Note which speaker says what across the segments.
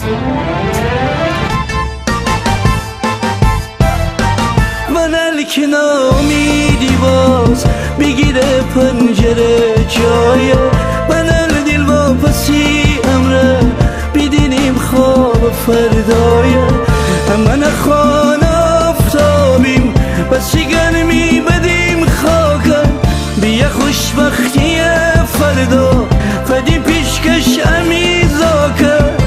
Speaker 1: من که نامیدی باز بگیره پنجره جای من دل واپسی امره بیدینیم خواب فردای من خانه افتابیم بسی گرمی بدیم خاکن بیا خوشبختی فردا فدی پیشکش امیزاکن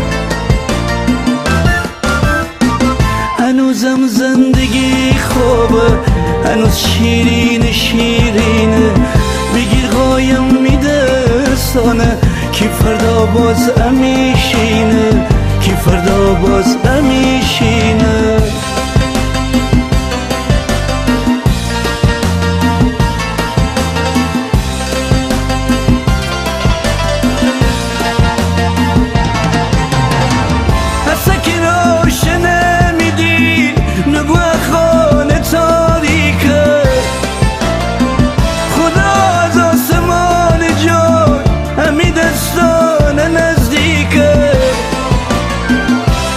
Speaker 1: هنوزم زندگی خوبه هنوز شیرین شیرینه بگیر قایم میده سانه کی فردا باز امیشینه کی فردا باز امیشینه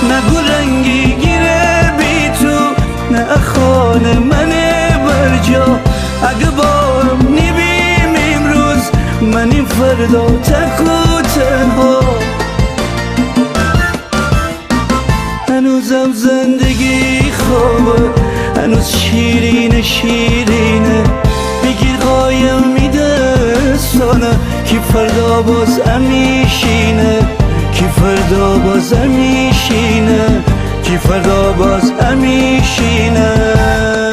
Speaker 1: نگو رنگی گیره بی تو نه خانه منه برجا اگه بارم نبیم امروز منیم فردا تک و تنها هنوزم زندگی خوبه هنوز شیرین شیرینه بگیر قایم میده سانه کی فردا باز امیشینه کی فردا باز امیشینه کی فردا باز امیشینه